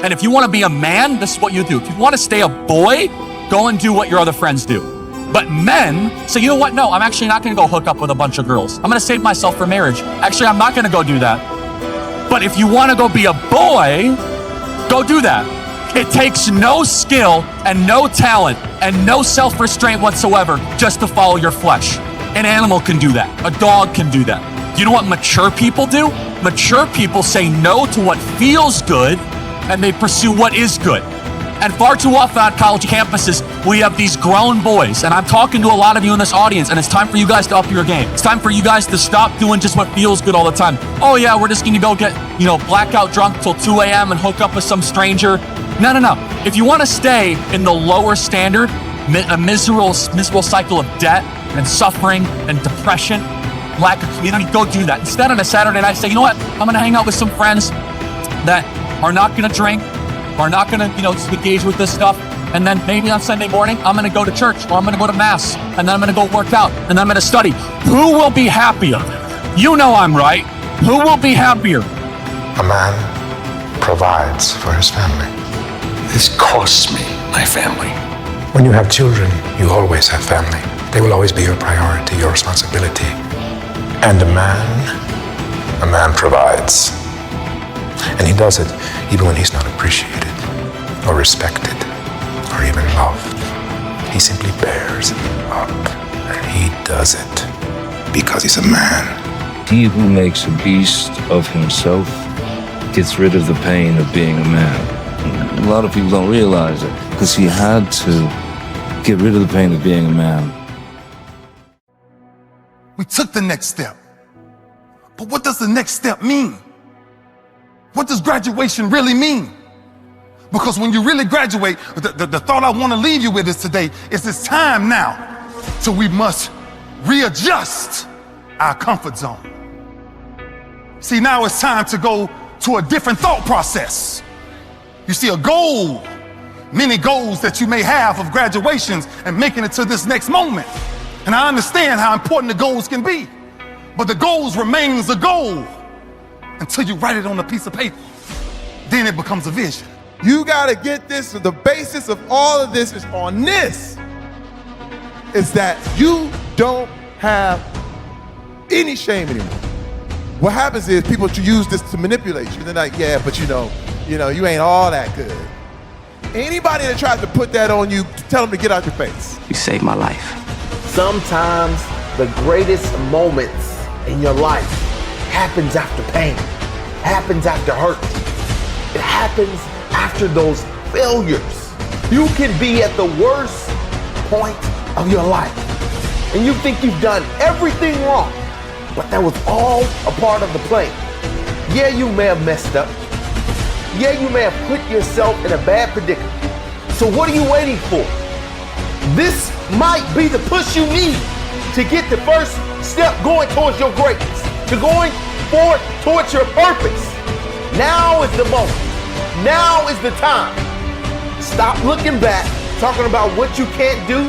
And if you want to be a man, this is what you do. If you want to stay a boy, go and do what your other friends do. But men say, you know what? No, I'm actually not going to go hook up with a bunch of girls. I'm going to save myself for marriage. Actually, I'm not going to go do that. But if you want to go be a boy, go do that. It takes no skill and no talent and no self-restraint whatsoever just to follow your flesh. An animal can do that. A dog can do that. You know what mature people do? Mature people say no to what feels good and they pursue what is good. And far too often on college campuses, we have these grown boys, and I'm talking to a lot of you in this audience, and it's time for you guys to up your game. It's time for you guys to stop doing just what feels good all the time. Oh yeah, we're just gonna go get, blackout drunk till 2 a.m. and hook up with some stranger. No. If you wanna stay in the lower standard, a miserable cycle of debt and suffering and depression, lack of community, go do that. Instead, on a Saturday night, say, you know what? I'm gonna hang out with some friends that are not gonna drink, are not gonna, engage with this stuff. And then maybe on Sunday morning, I'm gonna go to church, or I'm gonna go to mass, and then I'm gonna go work out, and then I'm gonna study. Who will be happier? You know I'm right. Who will be happier? A man provides for his family. This costs me my family. When you have children, you always have family. They will always be your priority, your responsibility. And a man provides. And he does it even when he's not appreciated or respected or even loved. He simply bears up, and he does it because he's a man. He who makes a beast of himself gets rid of the pain of being a man. A lot of people don't realize it because he had to get rid of the pain of being a man. We took the next step. But what does the next step mean? What does graduation really mean? Because when you really graduate, the thought I want to leave you with is today is it's time now so we must readjust our comfort zone. See, now it's time to go to a different thought process. You see, a goal, many goals that you may have of graduations and making it to this next moment. And I understand how important the goals can be, but the goals remains a goal until you write it on a piece of paper. Then it becomes a vision. You gotta get this, the basis of all of this is on this. Is that you don't have any shame anymore. What happens is people use this to manipulate you. They're like, yeah, but you ain't all that good. Anybody that tries to put that on you, tell them to get out your face. You saved my life. Sometimes the greatest moments in your life happens after pain, happens after hurt. It happens after those failures. You can be at the worst point of your life and you think you've done everything wrong, but that was all a part of the plan. Yeah, you may have messed up. Yeah, you may have put yourself in a bad predicament. So what are you waiting for? This might be the push you need to get the first step going towards your greatness, to going forward towards your purpose. Now is the moment. Now is the time. Stop looking back, talking about what you can't do,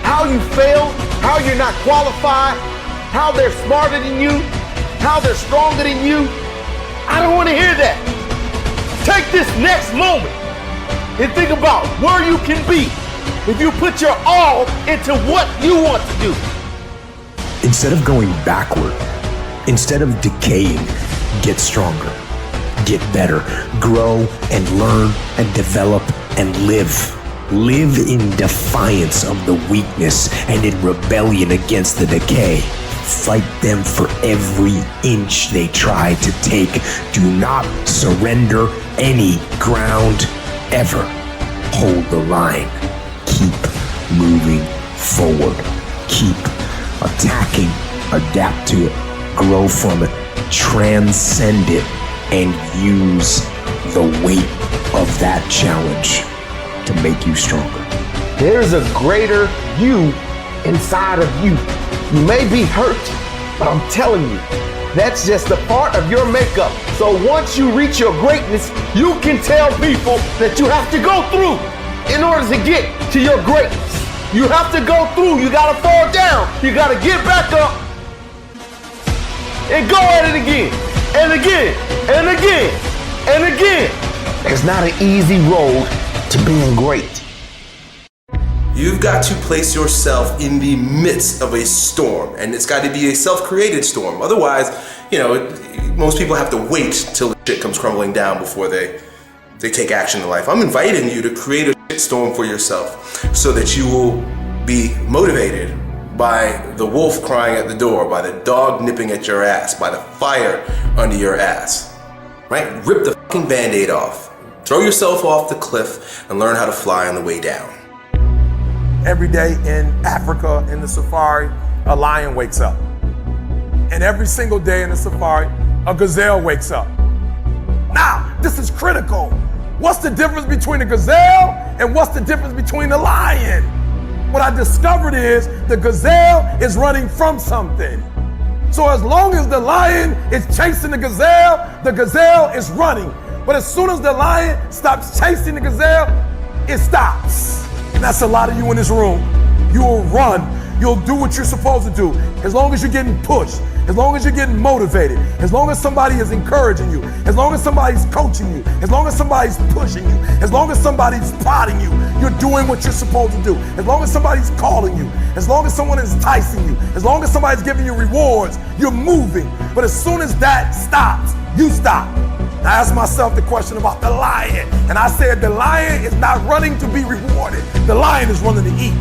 how you failed, how you're not qualified, how they're smarter than you, how they're stronger than you. I don't want to hear that. Take this next moment and think about where you can be if you put your all into what you want to do. Instead of going backward, instead of decaying, get stronger, get better, grow and learn and develop and live. Live in defiance of the weakness and in rebellion against the decay. Fight them for every inch they try to take. Do not surrender any ground ever. Hold the line. Keep moving forward. Keep attacking. Adapt to it. Grow from it. Transcend it. And use the weight of that challenge to make you stronger. There's a greater you inside of you. You may be hurt, but I'm telling you, that's just a part of your makeup. So once you reach your greatness, you can tell people that you have to go through in order to get to your greatness. You have to go through, you gotta fall down, you gotta get back up and go at it again, and again, and again, and again. It's not an easy road to being great. You've got to place yourself in the midst of a storm, and it's got to be a self-created storm. Otherwise, most people have to wait till the shit comes crumbling down before they take action in life. I'm inviting you to create a shit storm for yourself so that you will be motivated by the wolf crying at the door, by the dog nipping at your ass, by the fire under your ass, right? Rip the fucking Band-Aid off. Throw yourself off the cliff and learn how to fly on the way down. Every day in Africa, in the safari, a lion wakes up. And every single day in the safari, a gazelle wakes up. Now, this is critical. What's the difference between a gazelle and what's the difference between the lion? What I discovered is the gazelle is running from something. So as long as the lion is chasing the gazelle is running. But as soon as the lion stops chasing the gazelle, it stops. And that's a lot of you in this room. You will run. You'll do what you're supposed to do. As long as you're getting pushed, as long as you're getting motivated, as long as somebody is encouraging you, as long as somebody's coaching you, as long as somebody's pushing you, as long as somebody's prodding you, you're doing what you're supposed to do. As long as somebody's calling you, as long as someone is enticing you, as long as somebody's giving you rewards, you're moving. But as soon as that stops, you stop. I asked myself the question about the lion, and I said the lion is not running to be rewarded. The lion is running to eat.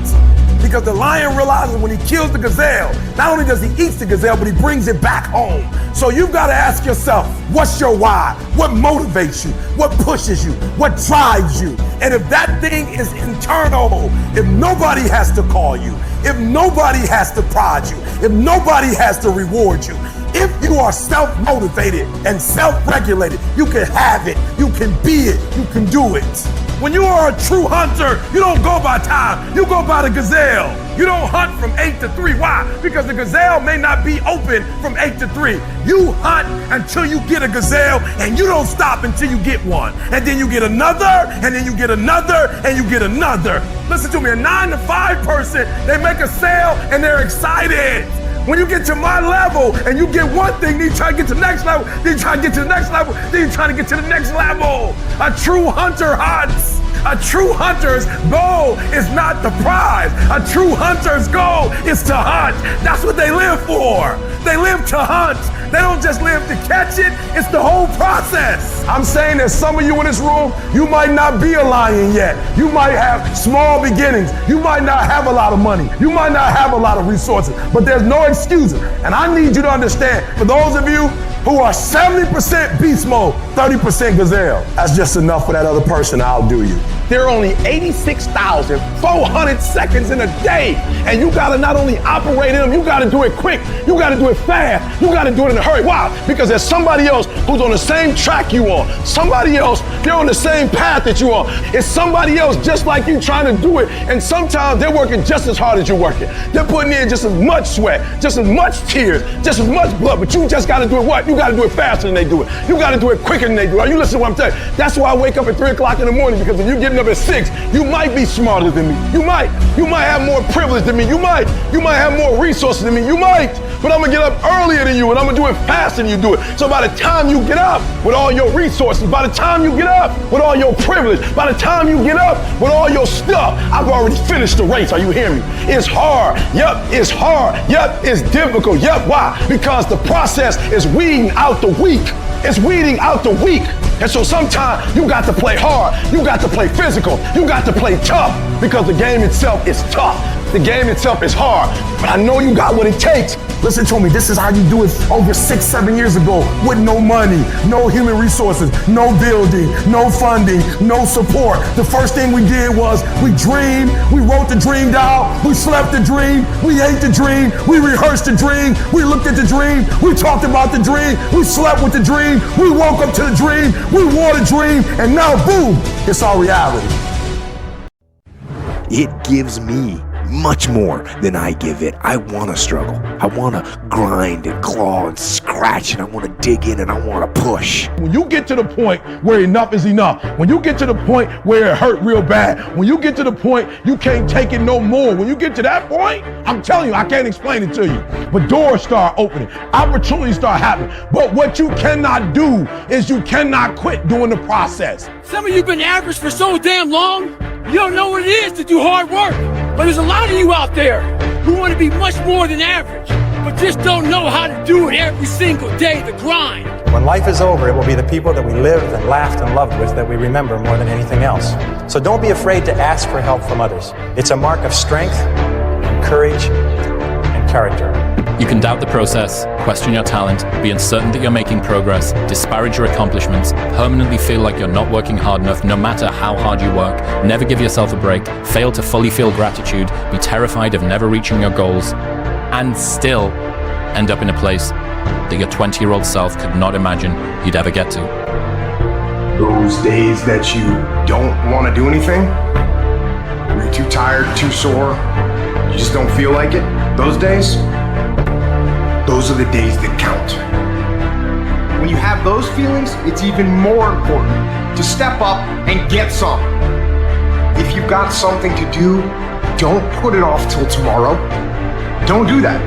Because the lion realizes when he kills the gazelle, not only does he eat the gazelle, but he brings it back home. So you've got to ask yourself, what's your why? What motivates you? What pushes you? What drives you? And if that thing is internal, if nobody has to call you, if nobody has to prod you, if nobody has to reward you, if you are self-motivated and self-regulated, you can have it, you can be it, you can do it. When you are a true hunter, you don't go by time, you go by the gazelle. You don't hunt from 8 to 3. Why? Because the gazelle may not be open from 8 to 3. You hunt until you get a gazelle, and you don't stop until you get one. And then you get another, and then you get another, and you get another. Listen to me, a 9 to 5 person, they make a sale and they're excited. When you get to my level and you get one thing, then you try to get to the next level, then you try to get to the next level, then you try to get to the next level. A true hunter hunts. A true hunter's goal is not the prize. A true hunter's goal is to hunt. That's what they live for. They live to hunt. They don't just live to catch it. It's the whole process. I'm saying that some of you in this room, you might not be a lion yet. You might have small beginnings. You might not have a lot of money. You might not have a lot of resources, but there's no excuses. And I need you to understand, for those of you who are 70% beast mode, 30% gazelle, that's just enough for that other person. I'll do you. There are only 86,400 seconds in a day, and you gotta not only operate in them, you gotta do it quick, you gotta do it fast, you gotta do it in a hurry. Why? Because there's somebody else who's on the same track you are. Somebody else, they're on the same path that you are. It's somebody else just like you trying to do it, and sometimes they're working just as hard as you're working. They're putting in just as much sweat, just as much tears, just as much blood, but you just gotta do it what? You gotta do it faster than they do it. You gotta do it quicker than they do it. Are you listening to what I'm telling you? That's why I wake up at 3 o'clock in the morning, because if you're getting up at 6, you might be smarter than me. You might have more privilege than me. You might have more resources than me. You might, but I'm gonna get up earlier than you, and I'm gonna do it faster than you do it. So by the time you get up with all your resources, by the time you get up with all your privilege, by the time you get up with all your stuff, I've already finished the race. Are you hearing me? It's hard. Yep, it's hard. Yep, it's difficult. Yep, why? Because the process is weeding out the weak. It's weeding out the weak. And so sometimes you got to play hard. You got to play physical. You got to play tough, because the game itself is tough. The game itself is hard, but I know you got what it takes. Listen to me, this is how you do it over 6-7 years ago with no money, no human resources, no building, no funding, no support. The first thing we did was we dreamed, we wrote the dream down, we slept the dream, we ate the dream, we rehearsed the dream, we looked at the dream, we talked about the dream, we slept with the dream, we woke up to the dream, we wore the dream, and now boom, it's our reality. It gives me much more than I give it. I want to struggle. I want to grind and claw and scratch, and I want to dig in, and I want to push. When you get to the point where enough is enough, when you get to the point where it hurt real bad, when you get to the point you can't take it no more, when you get to that point, I'm telling you, I can't explain it to you, but doors start opening, opportunities start happening. But what you cannot do is you cannot quit doing the process. Some of you have been average for so damn long, you don't know what it is to do hard work. But there's a lot of you out there who want to be much more than average, but just don't know how to do it every single day, the grind. When life is over, it will be the people that we lived and laughed and loved with that we remember more than anything else. So don't be afraid to ask for help from others. It's a mark of strength, courage, and character. You can doubt the process, question your talent, be uncertain that you're making progress, disparage your accomplishments, permanently feel like you're not working hard enough no matter how hard you work, never give yourself a break, fail to fully feel gratitude, be terrified of never reaching your goals, and still end up in a place that your 20-year-old self could not imagine you'd ever get to. Those days that you don't want to do anything, you're too tired, too sore, you just don't feel like it, those days, those are the days that count. When you have those feelings, it's even more important to step up and get some. If you've got something to do, don't put it off till tomorrow. Don't do that.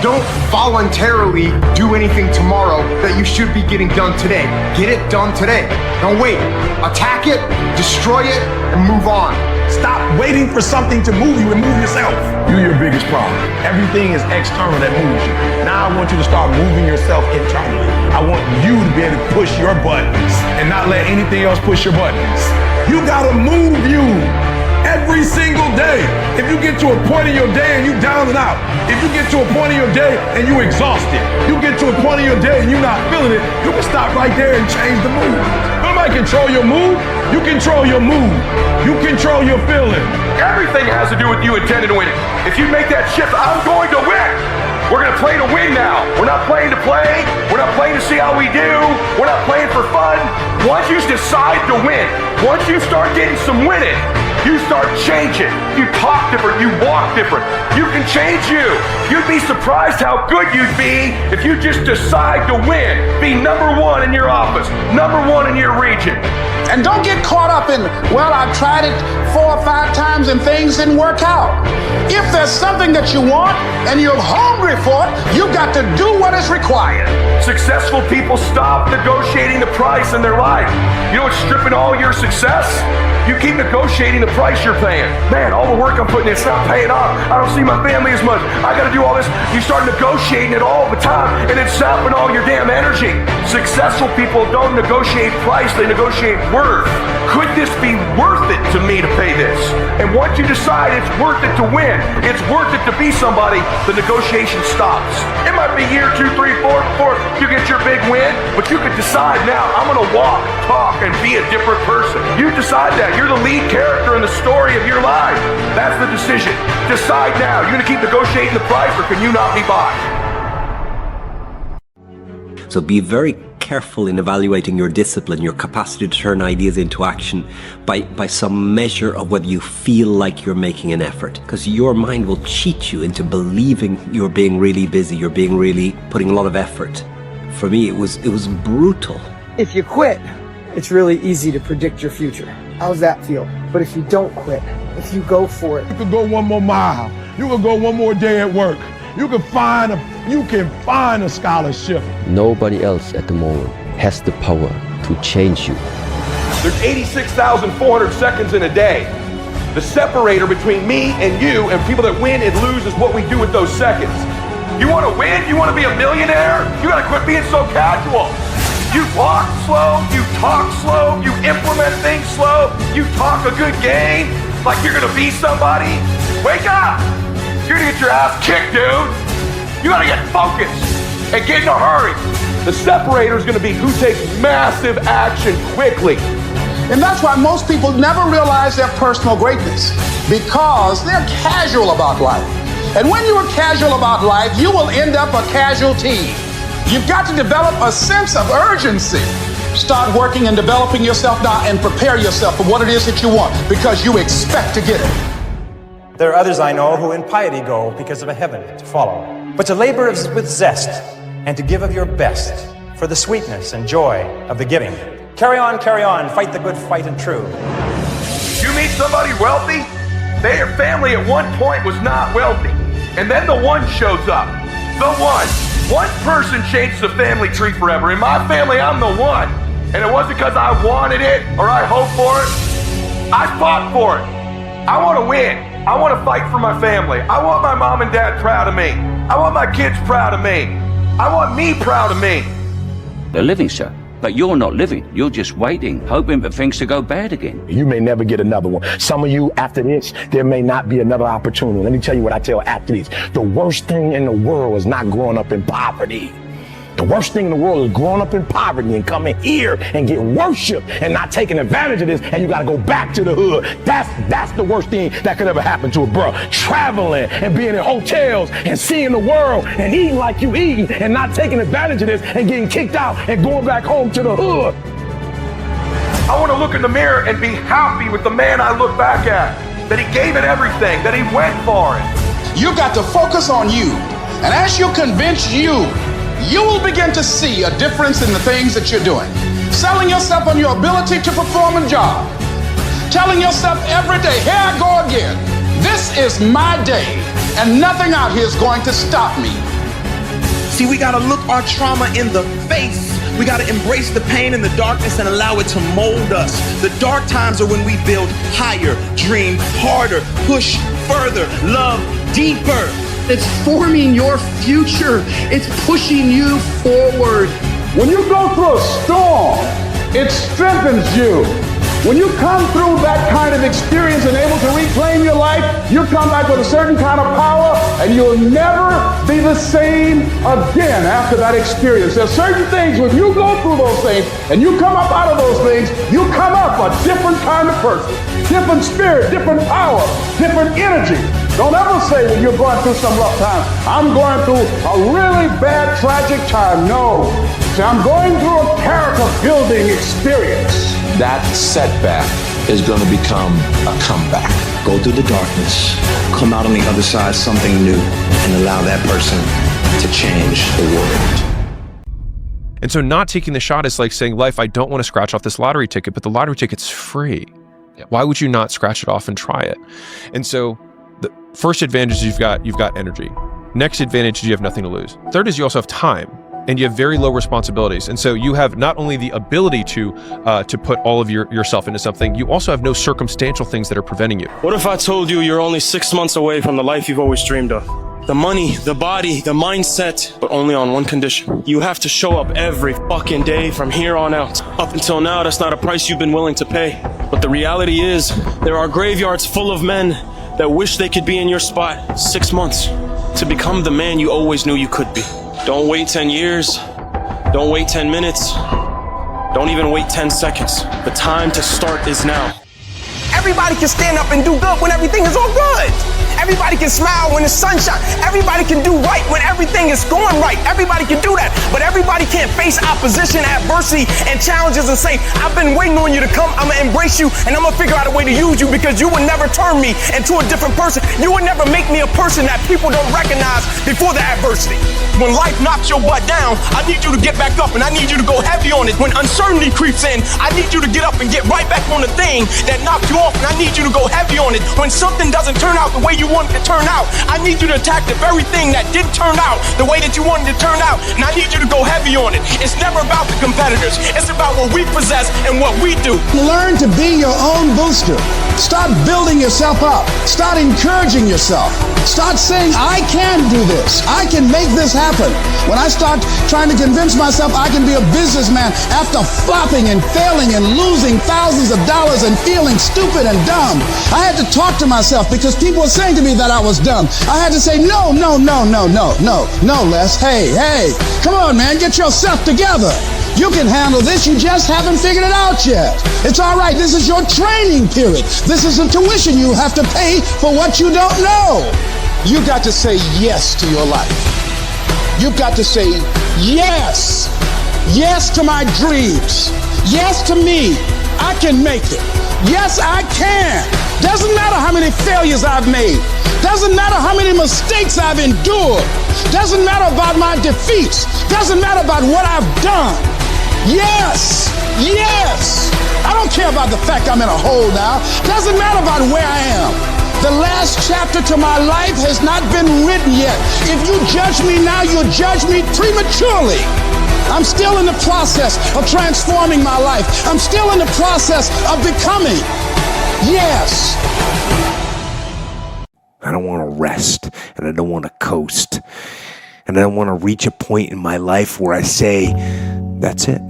Don't voluntarily do anything tomorrow that you should be getting done today. Get it done today. Don't wait. Attack it, destroy it, and move on. Stop waiting for something to move you and move yourself. You're your biggest problem. Everything is external that moves you. Now I want you to start moving yourself internally. I want you to be able to push your buttons and not let anything else push your buttons. You gotta move you every single day. If you get to a point in your day and you down and out, if you get to a point in your day and you exhausted, you get to a point in your day and you're not feeling it, you can stop right there and change the mood. Nobody control your mood. You control your mood. You control your feeling. Everything has to do with you intending to win it. If you make that shift, I'm going to win. We're going to play to win now. We're not playing to play. We're not playing to see how we do. We're not playing for fun. Once you decide to win, once you start getting some winning, you start changing. You talk different. You walk different. You can change you. You'd be surprised how good you'd be if you just decide to win. Be number one in your office, number one in your region. And don't get caught up in, well, I tried it 4 or 5 times and things didn't work out. If there's something that you want and you're hungry for it, you've got to do what is required. Successful people stop negotiating the price in their life. You know what's stripping all your success? You keep negotiating the price you're paying. Man, all the work I'm putting in, it's not paying off. I don't see my family as much. I gotta do all this. You start negotiating it all the time, and it's sapping all your damn energy. Successful people don't negotiate price, they negotiate worth. Could this be worth it to me to pay this? And once you decide it's worth it to win, it's worth it to be somebody, the negotiation stops. It might be year 2, 3, 4 before you get your big win, but you could decide now, I'm gonna walk, talk, and be a different person. You decide that. You're the lead character in the story of your life. That's the decision. Decide now. You're gonna keep negotiating the price, or can you not be bought? So be very careful in evaluating your discipline, your capacity to turn ideas into action by some measure of whether you feel like you're making an effort. Because your mind will cheat you into believing you're being really busy, you're being really putting a lot of effort. For me, it was brutal. If you quit, it's really easy to predict your future. How's that feel? But if you don't quit, if you go for it. You could go 1 more mile. You could go 1 more day at work. You can find a scholarship. Nobody else at the moment has the power to change you. There's 86,400 seconds in a day. The separator between me and you and people that win and lose is what we do with those seconds. You want to win? You want to be a millionaire? You got to quit being so casual. You walk slow, you talk slow, you implement things slow, you talk a good game like you're gonna be somebody. Wake up! You're gonna get your ass kicked, dude. You gotta get focused and get in a hurry. The separator is gonna be who takes massive action quickly. And that's why most people never realize their personal greatness, because they're casual about life. And when you are casual about life, you will end up a casualty. You've got to develop a sense of urgency. Start working and developing yourself now and prepare yourself for what it is that you want, because you expect to get it. There are others I know who in piety go because of a heaven to follow. But to labor with zest and to give of your best for the sweetness and joy of the giving. Carry on, fight the good fight and true. You meet somebody wealthy, their family at one point was not wealthy. And then the one shows up. The one. One person changes the family tree forever. In my family, I'm the one. And it wasn't because I wanted it or I hoped for it. I fought for it. I want to win. I want to fight for my family. I want my mom and dad proud of me. I want my kids proud of me. I want me proud of me. They're living, sir. But you're not living. You're just waiting, hoping for things to go bad again. You may never get another one. Some of you, after this, there may not be another opportunity. Let me tell you what I tell athletes. The worst thing in the world is not growing up in poverty. The worst thing in the world is growing up in poverty and coming here and get worshiped and not taking advantage of this, and you got to go back to the hood. That's the worst thing that could ever happen to a bro. Traveling and being in hotels and seeing the world and eating like you eating and not taking advantage of this and getting kicked out and going back home to the hood. I want to look in the mirror and be happy with the man I look back at, that he gave it everything, that he went for it. You got to focus on you. And as you convince you will begin to see a difference in the things that you're doing. Selling yourself on your ability to perform a job. Telling yourself every day, here I go again. This is my day, and nothing out here is going to stop me. See, we gotta look our trauma in the face. We gotta embrace the pain and the darkness and allow it to mold us. The dark times are when we build higher, dream harder, push further, love deeper. It's forming your future. It's pushing you forward. When you go through a storm, it strengthens you. When you come through that kind of experience and able to reclaim your life, you come back with a certain kind of power, and you'll never be the same again after that experience. There's certain things, when you go through those things and you come up out of those things, you come up a different kind of person, different spirit, different power, different energy. Don't ever say when you're going through some rough time, I'm going through a really bad, tragic time. No. See, I'm going through a character building experience. That setback is going to become a comeback. Go through the darkness, come out on the other side something new, and allow that person to change the world. And so not taking the shot is like saying, life, I don't want to scratch off this lottery ticket, but the lottery ticket's free. Why would you not scratch it off and try it? And so the first advantage is you've got energy. Next advantage is you have nothing to lose. Third is you also have time, and you have very low responsibilities. And so you have not only the ability to put all of yourself into something, you also have no circumstantial things that are preventing you. What if I told you you're only 6 months away from the life you've always dreamed of? The money, the body, the mindset, but only on one condition. You have to show up every fucking day from here on out. Up until now, that's not a price you've been willing to pay. But the reality is, there are graveyards full of men that wish they could be in your spot 6 months to become the man you always knew you could be. Don't wait 10 years. Don't wait 10 minutes. Don't even wait 10 seconds. The time to start is now. Everybody can stand up and do good when everything is all good. Everybody can smile when the sun shines. Everybody can do right when everything is going right. Everybody can do that. But everybody can't face opposition, adversity, and challenges and say, I've been waiting on you to come. I'm going to embrace you, and I'm going to figure out a way to use you, because you would never turn me into a different person. You would never make me a person that people don't recognize before the adversity. When life knocks your butt down, I need you to get back up, and I need you to go heavy on it. When uncertainty creeps in, I need you to get up and get right back on the thing that knocked you off, and I need you to go heavy on it. When something doesn't turn out the way you want it to turn out, I need you to attack the very thing that didn't turn out the way that you wanted it to turn out, and I need you to go heavy on it. It's never about the competitors. It's about what we possess and what we do. Learn to be your own booster. Start building yourself up. Start encouraging yourself. Start saying, I can do this. I can make this happen. When I start trying to convince myself I can be a businessman after flopping and failing and losing thousands of dollars and feeling stupid and dumb, I had to talk to myself, because people were saying to me that I was dumb. I had to say, no, Les. Hey, come on, man, get yourself together. You can handle this, you just haven't figured it out yet. It's all right, this is your training period. This is a tuition you have to pay for what you don't know. You got to say yes to your life. You've got to say yes Yes to my dreams. Yes to me. I can make it. Yes, I can. Doesn't matter how many failures I've made. Doesn't matter how many mistakes I've endured. Doesn't matter about my defeats. Doesn't matter about what I've done. Yes, yes. I don't care about the fact I'm in a hole now. Doesn't matter about where I am. The last chapter to my life has not been written yet. If you judge me now, you'll judge me prematurely. I'm still in the process of transforming my life. I'm still in the process of becoming. Yes. I don't want to rest, and I don't want to coast, and I don't want to reach a point in my life where I say, that's it.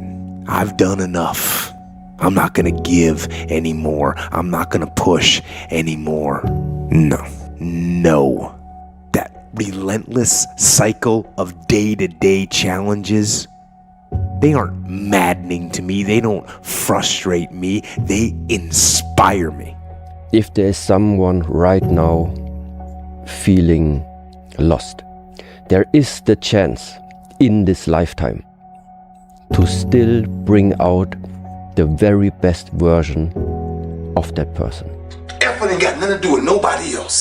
I've done enough. I'm not going to give anymore. I'm not going to push anymore. No. That relentless cycle of day-to-day challenges, they aren't maddening to me. They don't frustrate me. They inspire me. If there's someone right now feeling lost, there is the chance in this lifetime to still bring out the very best version of that person. Effort ain't got nothing to do with nobody else.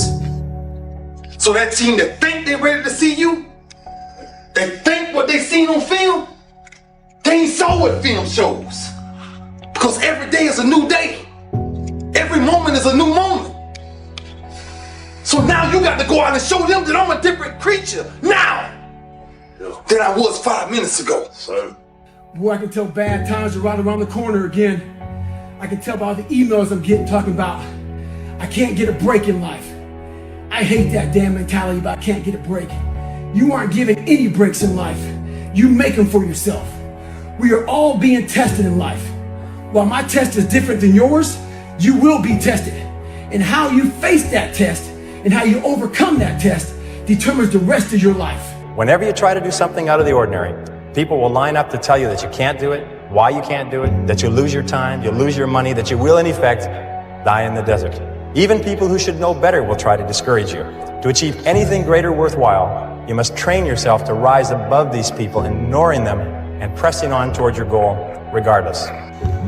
So that team that think they're ready to see you, they think what they seen on film, they ain't saw what film shows. Because every day is a new day. Every moment is a new moment. So now you got to go out and show them that I'm a different creature now than I was 5 minutes ago. Boy, I can tell bad times are right around the corner again. I can tell by all the emails I'm getting talking about I can't get a break in life. I hate that damn mentality about I can't get a break. You aren't given any breaks in life. You make them for yourself. We are all being tested in life. While my test is different than yours, you will be tested. And how you face that test and how you overcome that test determines the rest of your life. Whenever you try to do something out of the ordinary, people will line up to tell you that you can't do it, why you can't do it, that you'll lose your time, you'll lose your money, that you will in effect die in the desert. Even people who should know better will try to discourage you. To achieve anything greater worthwhile, you must train yourself to rise above these people, ignoring them and pressing on towards your goal regardless.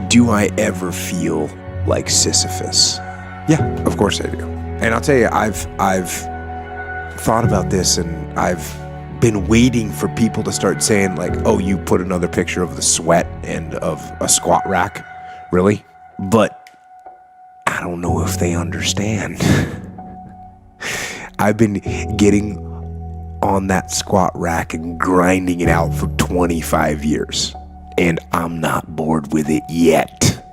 Do I ever feel like Sisyphus? Yeah, of course I do. And I'll tell you, I've thought about this, and I've been waiting for people to start saying like, oh, you put another picture of the sweat and of a squat rack. Really? But I don't know if they understand. I've been getting on that squat rack and grinding it out for 25 years. And I'm not bored with it yet.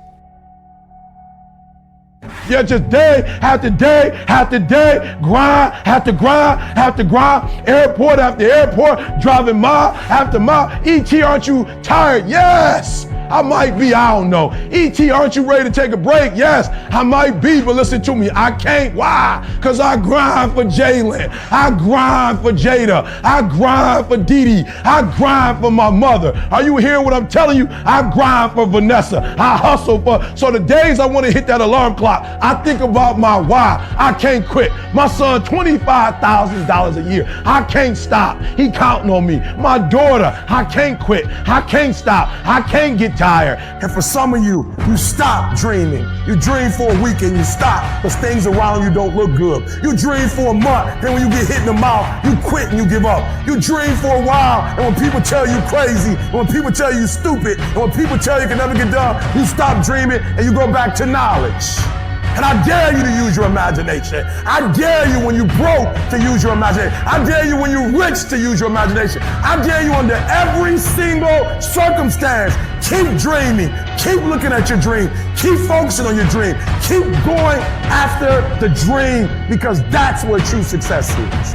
Yeah, just day after day after day, grind after grind, airport after airport, driving mile after mile. E.T., aren't you tired? Yes, I might be, I don't know. E.T., aren't you ready to take a break? Yes, I might be, but listen to me, I can't. Why? Because I grind for Jalen, I grind for Jada, I grind for Dee Dee, I grind for my mother. Are you hearing what I'm telling you? I grind for Vanessa, I hustle for, so the days I want to hit that alarm clock, I think about my why. I can't quit. My son, $25,000 a year. I can't stop. He counting on me. My daughter, I can't quit. I can't stop. I can't get tired. And for some of you, you stop dreaming. You dream for a week and you stop because things around you don't look good. You dream for a month, then when you get hit in the mouth, you quit and you give up. You dream for a while, and when people tell you crazy, and when people tell you stupid, and when people tell you can never get done, you stop dreaming and you go back to knowledge. And I dare you to use your imagination. I dare you when you broke to use your imagination. I dare you when you're rich to use your imagination. I dare you under every single circumstance. Keep dreaming. Keep looking at your dream. Keep focusing on your dream. Keep going after the dream, because that's where true success is.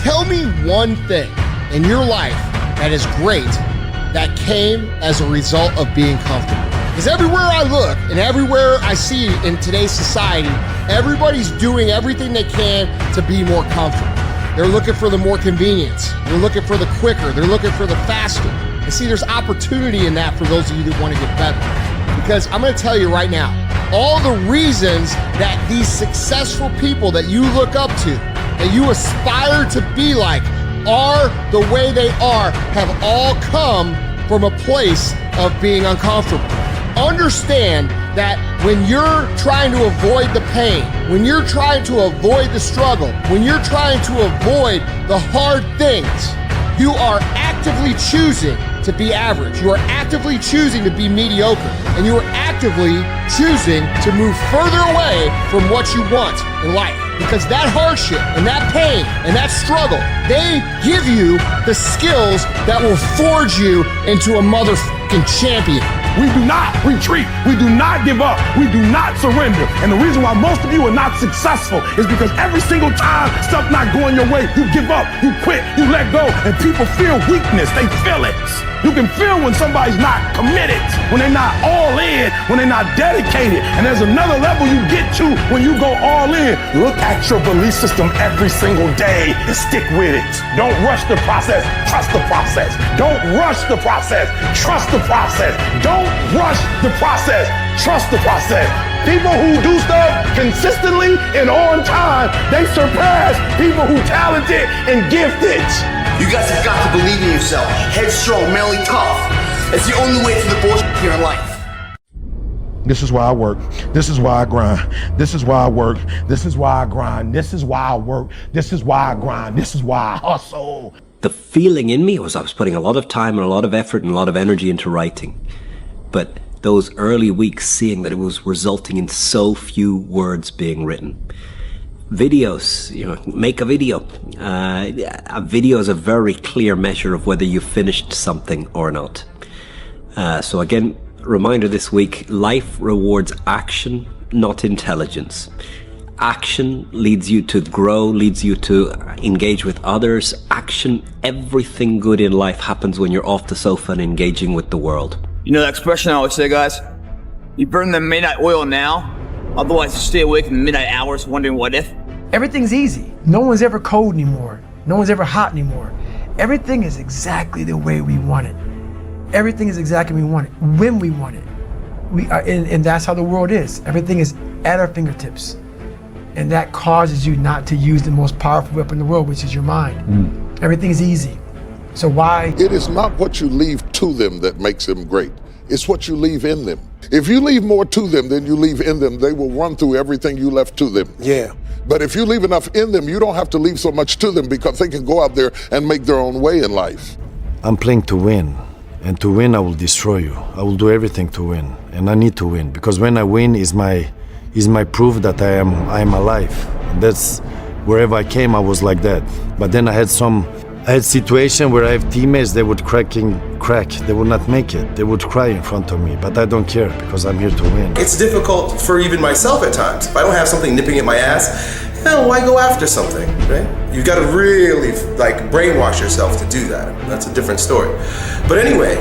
Tell me one thing in your life that is great that came as a result of being comfortable. Because everywhere I look and everywhere I see in today's society, everybody's doing everything they can to be more comfortable. They're looking for the more convenience. They're looking for the quicker. They're looking for the faster. And see, there's opportunity in that for those of you that want to get better. Because I'm going to tell you right now, all the reasons that these successful people that you look up to, that you aspire to be like, are the way they are, have all come from a place of being uncomfortable. Understand that when you're trying to avoid the pain, when you're trying to avoid the struggle, when you're trying to avoid the hard things, you are actively choosing to be average. You are actively choosing to be mediocre. And you are actively choosing to move further away from what you want in life. Because that hardship and that pain and that struggle, they give you the skills that will forge you into a motherfucking champion. We do not retreat. We do not give up. We do not surrender. And the reason why most of you are not successful is because every single time stuff not going your way, you give up, you quit, you let go, and people feel weakness. They feel it. You can feel when somebody's not committed, when they're not all in, when they're not dedicated. And there's another level you get to when you go all in. Look at your belief system every single day and stick with it. Don't rush the process. Trust the process. Don't rush the process. Trust the process. Don't rush the process. Trust the process. People who do stuff consistently and on time, they surpass people who talented and gifted. You guys have got to believe in yourself. Headstrong, mentally tough. It's the only way through the bullshit here in life. This is why I work. This is why I grind. This is why I work. This is why I grind. This is why I work. This is why I grind. This is why I hustle. The feeling in me was I was putting a lot of time and a lot of effort and a lot of energy into writing. But those early weeks, seeing that it was resulting in so few words being written. Videos, make a video. A video is a very clear measure of whether you finished something or not. So again, reminder this week, life rewards action, not intelligence. Action leads you to grow, leads you to engage with others. Action, everything good in life happens when you're off the sofa and engaging with the world. You know that expression I always say, guys? You burn the midnight oil now, otherwise you stay awake in the midnight hours wondering what if. Everything's easy. No one's ever cold anymore. No one's ever hot anymore. Everything is exactly the way we want it. Everything is exactly what we want it, when we want it. We are, and that's how the world is. Everything is at our fingertips. And that causes you not to use the most powerful weapon in the world, which is your mind. Everything is easy. So why? It is not what you leave to them that makes them great. It's what you leave in them. If you leave more to them than you leave in them, they will run through everything you left to them. Yeah. But if you leave enough in them, you don't have to leave so much to them because they can go out there and make their own way in life. I'm playing to win. And to win, I will destroy you. I will do everything to win. And I need to win because when I win is my proof that I am alive. And that's wherever I came, I was like that. But then I had situation where I have teammates, they would crack, they would not make it. They would cry in front of me, but I don't care because I'm here to win. It's difficult for even myself at times. If I don't have something nipping at my ass, why go after something, right? You've got to really brainwash yourself to do that. That's a different story. But anyway,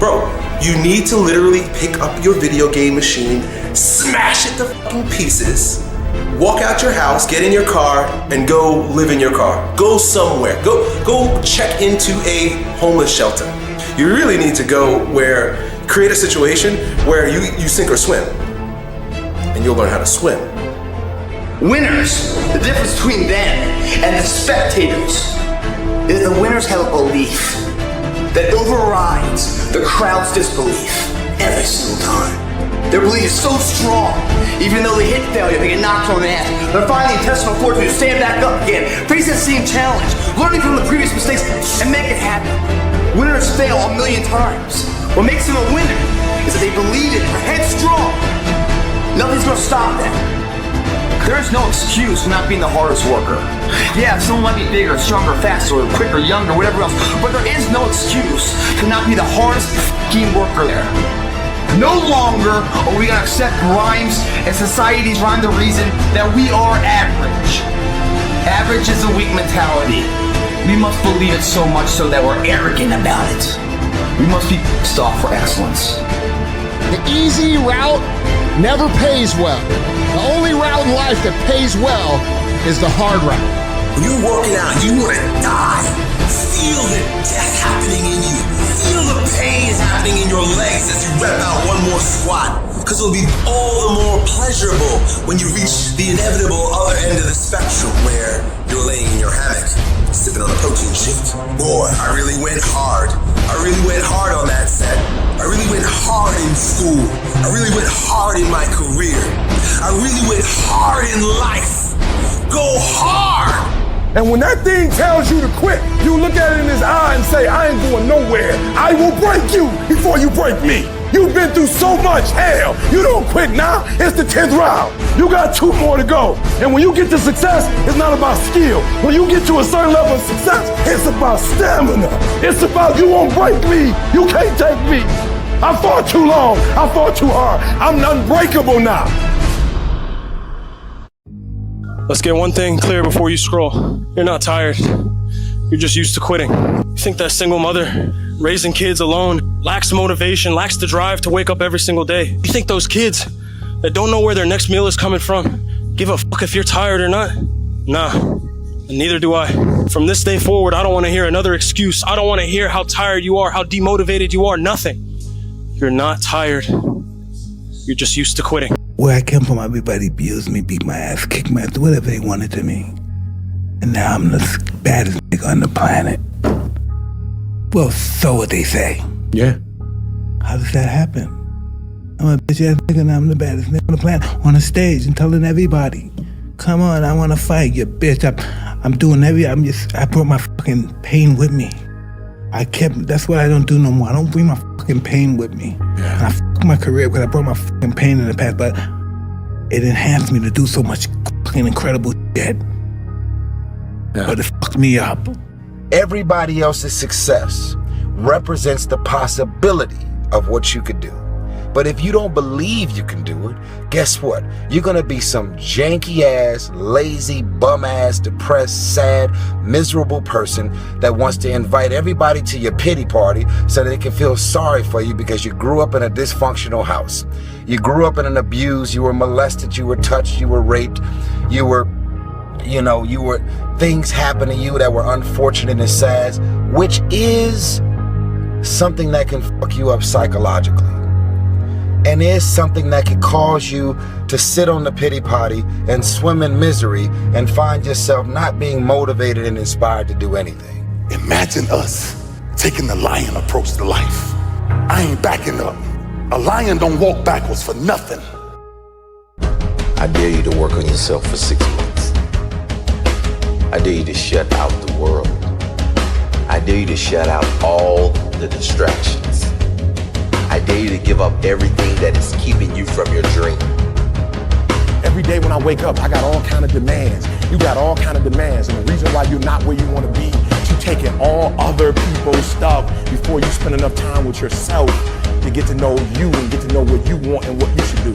bro, you need to literally pick up your video game machine, smash it to fucking pieces, walk out your house, get in your car, and go live in your car. Go somewhere. Go check into a homeless shelter. You really need to go create a situation where you sink or swim. And you'll learn how to swim. Winners, the difference between them and the spectators is the winners have a belief that overrides the crowd's disbelief every single time. Their belief is so strong, even though they hit failure, they get knocked on the ass. They're finding the intestinal fortitude to stand back up again, face that same challenge, learning from the previous mistakes, and make it happen. Winners fail 1,000,000 times. What makes them a winner is that they believe it, they're headstrong. Nothing's gonna stop them. There is no excuse for not being the hardest worker. Yeah, someone might be bigger, stronger, faster, quicker, younger, whatever else, but there is no excuse to not be the hardest f***ing worker there. No longer are we gonna accept rhymes and society's rhyme the reason that we are average. Average is a weak mentality. We must believe it so much so that we're arrogant about it. We must be pissed off for excellence. The easy route never pays well. The only route in life that pays well is the hard route. When you're working out, you want to die. Feel the death happening in you. Feel the pain happening in your legs as you rep out one more squat. Because it'll be all the more pleasurable when you reach the inevitable other end of the spectrum where you're laying in your hammock, sipping on a protein shake. Boy, I really went hard. I really went hard on that set. I really went hard in school. I really went hard in my career. I really went hard in life. Go hard! And when that thing tells you to quit, you look at it in his eye and say, I ain't going nowhere. I will break you before you break me. You've been through so much hell. You don't quit now. It's the 10th round. You got 2 more to go. And when you get to success, it's not about skill. When you get to a certain level of success, it's about stamina. It's about you won't break me. You can't take me. I fought too long. I fought too hard. I'm unbreakable now. Let's get one thing clear before you scroll. You're not tired. You're just used to quitting. You think that single mother raising kids alone lacks motivation, lacks the drive to wake up every single day? You think those kids that don't know where their next meal is coming from give a fuck if you're tired or not? Nah, and neither do I. From this day forward, I don't want to hear another excuse. I don't want to hear how tired you are, how demotivated you are. Nothing. You're not tired. You're just used to quitting. Where I came from, everybody abused me, beat my ass, kicked my ass, do whatever they wanted to me. And now I'm the baddest nigga on the planet. Well, so what they say. Yeah. How does that happen? I'm a bitch ass nigga and I'm the baddest nigga on the planet on a stage and telling everybody, come on, I wanna fight, you bitch. I brought my fucking pain with me. That's what I don't do no more. I don't bring my fucking pain with me. Yeah. And I fuck my career because I brought my fucking pain in the past, but it enhanced me to do so much fucking incredible shit. Yeah. But it fucked me up. Everybody else's success represents the possibility of what you could do. But if you don't believe you can do it, guess what? You're gonna be some janky ass, lazy, bum ass, depressed, sad, miserable person that wants to invite everybody to your pity party so that they can feel sorry for you because you grew up in a dysfunctional house. You grew up in an abuse, you were molested, you were touched, you were raped, you were things happened to you that were unfortunate and sad, which is something that can fuck you up psychologically. And is something that can cause you to sit on the pity potty and swim in misery and find yourself not being motivated and inspired to do anything. Imagine us taking the lion approach to life. I ain't backing up. A lion don't walk backwards for nothing. I dare you to work on yourself for 6 months. I dare you to shut out the world. I dare you to shut out all the distractions. I dare you to give up everything that is keeping you from your dream. Every day when I wake up, I got all kind of demands. You got all kind of demands, and the reason why you're not where you want to be is you taking all other people's stuff before you spend enough time with yourself to get to know you and get to know what you want and what you should do.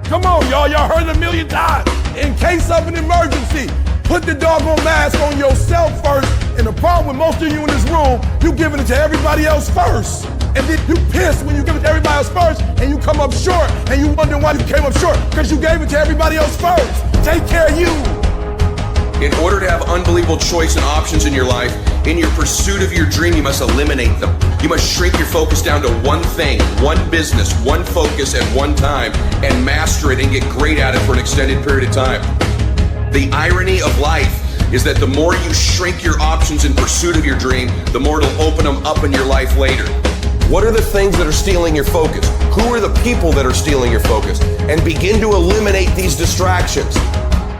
Come on, y'all heard it a million times. In case of an emergency, put the doggone mask on yourself first. And the problem with most of you in this room, you giving it to everybody else first. And then you pissed when you give it to everybody else first and you come up short and you wonder why you came up short because you gave it to everybody else first. Take care of you. In order to have unbelievable choice and options in your life, in your pursuit of your dream, you must eliminate them. You must shrink your focus down to one thing, one business, one focus at one time, and master it and get great at it for an extended period of time. The irony of life is that the more you shrink your options in pursuit of your dream, the more it'll open them up in your life later. What are the things that are stealing your focus? Who are the people that are stealing your focus? And begin to eliminate these distractions.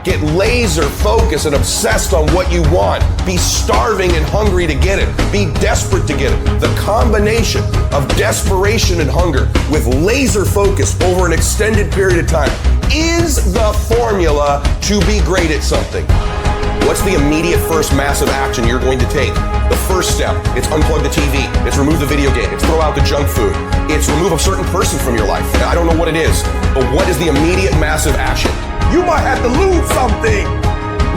Get laser focused and obsessed on what you want. Be starving and hungry to get it. Be desperate to get it. The combination of desperation and hunger with laser focus over an extended period of time is the formula to be great at something. What's the immediate first massive action you're going to take? The first step, it's unplug the TV, it's remove the video game, it's throw out the junk food, it's remove a certain person from your life. I don't know what it is, but what is the immediate massive action? You might have to lose something.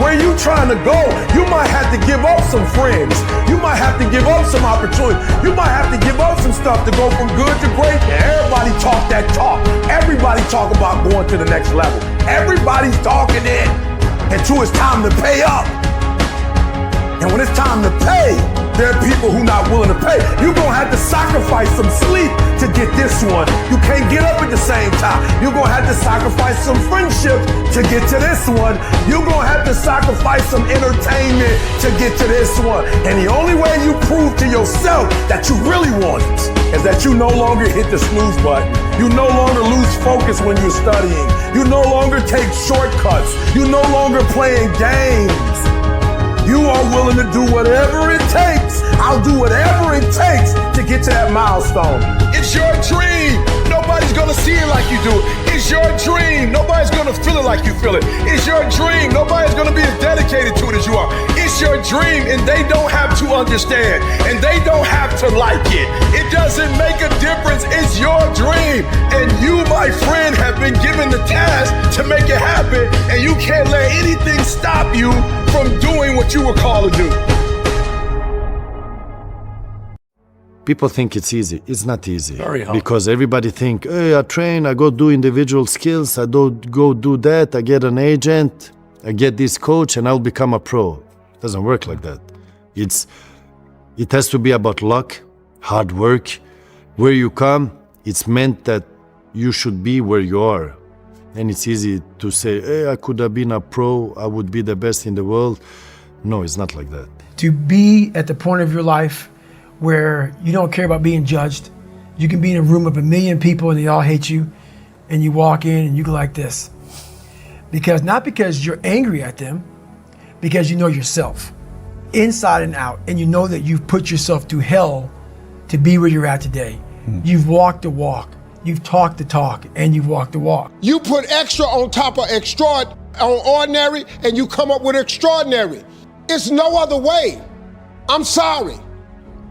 Where you trying to go, you might have to give up some friends. You might have to give up some opportunities. You might have to give up some stuff to go from good to great. And everybody talk that talk. Everybody talk about going to the next level. Everybody's talking it until it's time to pay up. And when it's time to pay, There are people who not willing to pay. You're gonna have to sacrifice some sleep to get this one. You can't get up at the same time. You're gonna have to sacrifice some friendship to get to this one. You're gonna have to sacrifice some entertainment to get to this one. And the only way you prove to yourself that you really want it is that you no longer hit the snooze button. You no longer lose focus when you're studying. You no longer take shortcuts. You no longer playing games. You are willing to do whatever it takes. I'll do whatever it takes to get to that milestone. It's your dream. Nobody's gonna see it like you do. It's your dream. Nobody's gonna feel it like you feel it. It's your dream. Nobody's gonna be as dedicated to it as you are. It's your dream, and they don't have to understand, and they don't have to like it. It doesn't make a difference. It's your dream, and you, my friend, have been given the task to make it happen, and you can't let anything stop you from doing what you were called to do. People think it's easy. It's not easy. Very hard. Because everybody think, hey, I train, I go do individual skills, I go do that, I get an agent, I get this coach, and I'll become a pro. It doesn't work like that. It has to be about luck, hard work. Where you come, it's meant that you should be where you are. And it's easy to say, hey, I could have been a pro, I would be the best in the world. No, it's not like that. To be at the point of your life where you don't care about being judged. You can be in a room of 1 million people and they all hate you, and you walk in and you go like this. Not because you're angry at them, because you know yourself, inside and out, and you know that you've put yourself through hell to be where you're at today. You've walked the walk, you've talked the talk, and you've walked the walk. You put extra on top of ordinary, and you come up with extraordinary. It's no other way. I'm sorry.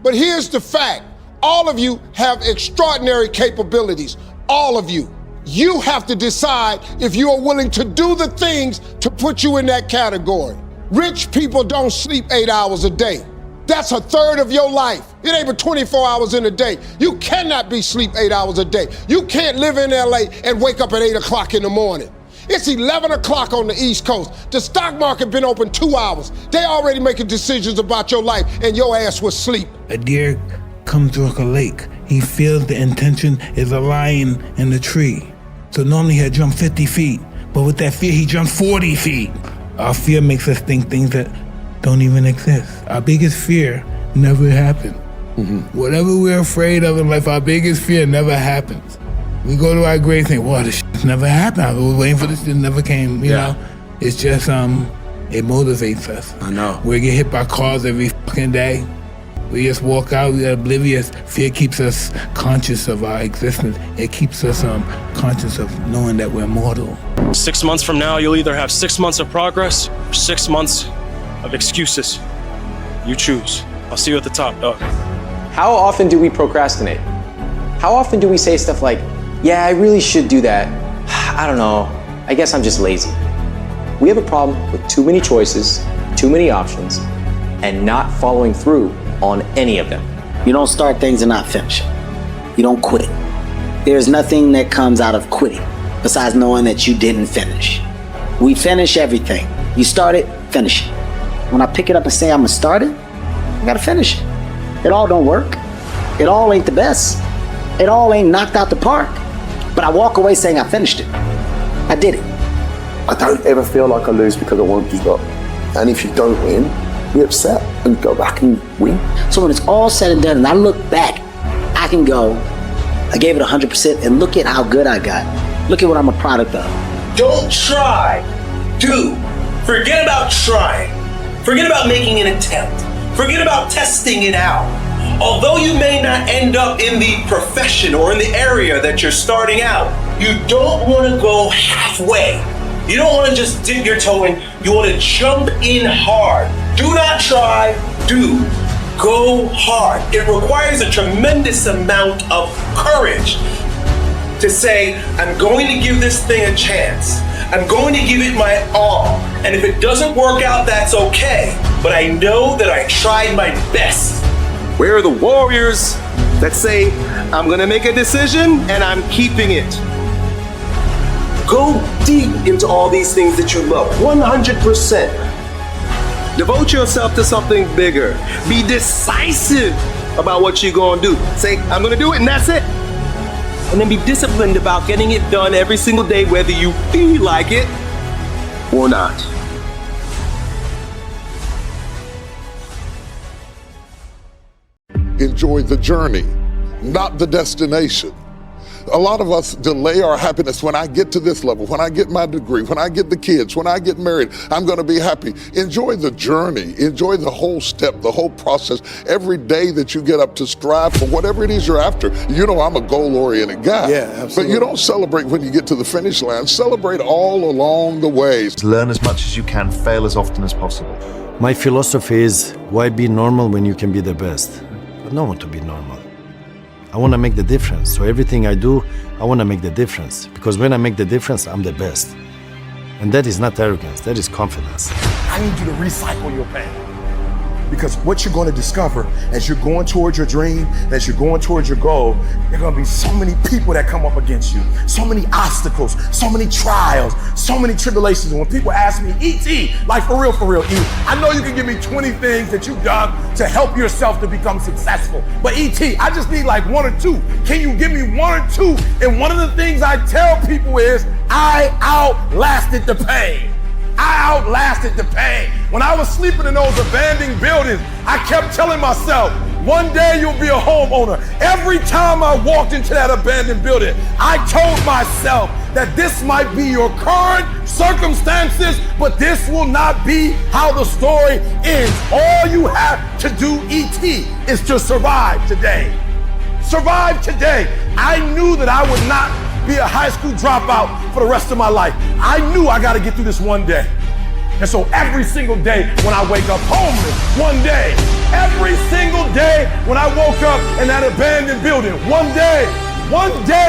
But here's the fact. All of you have extraordinary capabilities. All of you. You have to decide if you are willing to do the things to put you in that category. Rich people don't sleep 8 hours a day. That's a third of your life. It ain't but 24 hours in a day. You cannot be sleep 8 hours a day. You can't live in LA and wake up at 8 o'clock in the morning. It's 11 o'clock on the East Coast. The stock market been open 2 hours. They already making decisions about your life, and your ass was asleep. A deer comes to a lake. He feels the intention is a lion in the tree. So normally he'll jump 50 feet, but with that fear, he jumps 40 feet. Our fear makes us think things that don't even exist. Our biggest fear never happened. Whatever we're afraid of in life, our biggest fear never happens. We go to our grave and think, well, this shit never happened. I was waiting for this, it never came, you know? It's just, it motivates us. I know. We get hit by cars every fucking day. We just walk out, we're oblivious. Fear keeps us conscious of our existence. It keeps us conscious of knowing that we're mortal. 6 months from now, you'll either have 6 months of progress or 6 months of excuses. You choose. I'll see you at the top, dog. How often do we procrastinate? How often do we say stuff like, yeah, I really should do that. I don't know. I guess I'm just lazy. We have a problem with too many choices, too many options, and not following through on any of them. You don't start things and not finish. You don't quit. There's nothing that comes out of quitting besides knowing that you didn't finish. We finish everything. You start it, finish it. When I pick it up and say I'm gonna start it, I gotta finish it. It all don't work. It all ain't the best. It all ain't knocked out the park. But I walk away saying I finished it. I did it. I don't ever feel like I lose because I won't give up. And if you don't win, be upset and go back and win. So when it's all said and done and I look back, I can go, I gave it 100% and look at how good I got. Look at what I'm a product of. Don't try. Do. Forget about trying. Forget about making an attempt. Forget about testing it out. Although you may not end up in the profession or in the area that you're starting out, you don't want to go halfway. You don't want to just dip your toe in. You want to jump in hard. Do not try, do. Go hard. It requires a tremendous amount of courage to say, I'm going to give this thing a chance. I'm going to give it my all. And if it doesn't work out, that's okay. But I know that I tried my best. Where are the warriors that say, I'm gonna make a decision and I'm keeping it? Go deep into all these things that you love, 100%. Devote yourself to something bigger. Be decisive about what you're going to do. Say, I'm going to do it, and that's it. And then be disciplined about getting it done every single day, whether you feel like it or not. Enjoy the journey, not the destination. A lot of us delay our happiness. When I get to this level, when I get my degree, when I get the kids, when I get married, I'm going to be happy. Enjoy the journey. Enjoy the whole step, the whole process. Every day that you get up to strive for whatever it is you're after. You know, I'm a goal-oriented guy. Yeah, absolutely. But you don't celebrate when you get to the finish line. Celebrate all along the way. Learn as much as you can, fail as often as possible. My philosophy is, why be normal when you can be the best? I don't want to be normal. I want to make the difference. So everything I do, I want to make the difference. Because when I make the difference, I'm the best. And that is not arrogance, that is confidence. I need you to recycle your pain. Because what you're going to discover as you're going towards your dream, as you're going towards your goal, there are going to be so many people that come up against you, so many obstacles, so many trials, so many tribulations. And when people ask me, E.T., like for real, E, I know you can give me 20 things that you've done to help yourself to become successful. But E.T., I just need like 1 or 2. Can you give me 1 or 2? And one of the things I tell people is, I outlasted the pain. I outlasted the pain. When I was sleeping in those abandoned buildings, I kept telling myself, one day you'll be a homeowner. Every time I walked into that abandoned building, I told myself that this might be your current circumstances, but this will not be how the story ends. All you have to do, E.T., is to survive today. Survive today. I knew that I would not be a high school dropout for the rest of my life. I knew I got to get through this one day. And so every single day when I wake up homeless, one day, every single day when I woke up in that abandoned building, one day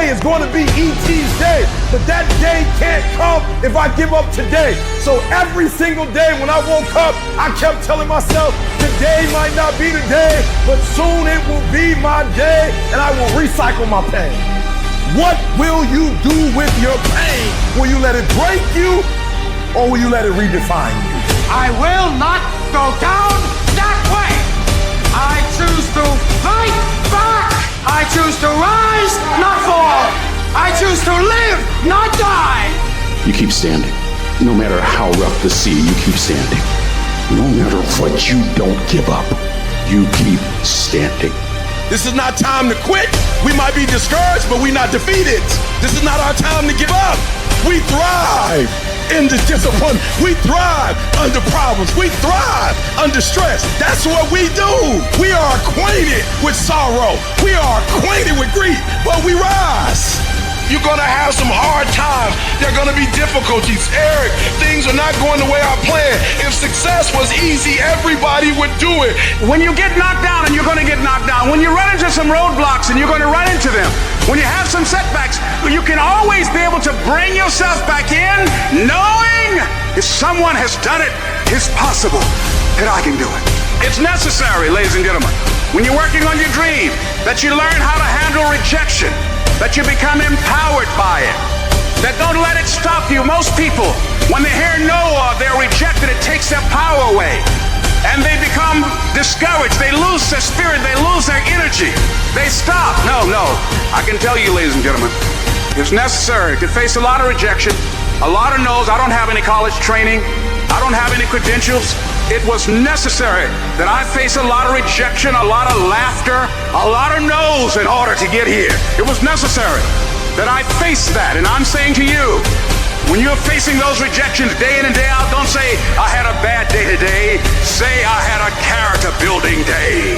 is going to be E.T.'s day, but that day can't come if I give up today. So every single day when I woke up, I kept telling myself, today might not be the day, but soon it will be my day, and I will recycle my pain. What will you do with your pain? Will you let it break you, or will you let it redefine you? I will not go down that way. I choose to fight back. I choose to rise, not fall. I choose to live, not die. You keep standing. No matter how rough the sea, you keep standing. No matter what, you don't give up. You keep standing. This is not time to quit. We might be discouraged, but we're not defeated. This is not our time to give up. We thrive in the discipline. We thrive under problems. We thrive under stress. That's what we do. We are acquainted with sorrow. We are acquainted with grief, but we rise. You're gonna have some hard times. There are gonna be difficulties. Eric, things are not going the way I planned. If success was easy, everybody would do it. When you get knocked down, and you're going to get knocked down, when you run into some roadblocks and you're going to run into them, when you have some setbacks, you can always be able to bring yourself back in, knowing if someone has done it, it's possible that I can do it. It's necessary, ladies and gentlemen, when you're working on your dream, that you learn how to handle rejection, that you become empowered by it, that don't let it stop you. Most people, when they hear no or they're rejected, it takes their power away. And they become discouraged. They lose their spirit. They lose their energy. They stop. No. I can tell you, ladies and gentlemen, it's necessary to face a lot of rejection, a lot of no's. I don't have any college training. I don't have any credentials. It was necessary that I face a lot of rejection, a lot of laughter, a lot of no's in order to get here. It was necessary that I face that. And I'm saying to you, when you're facing those rejections day in and day out, don't say, I had a bad day today. Say, I had a character building day.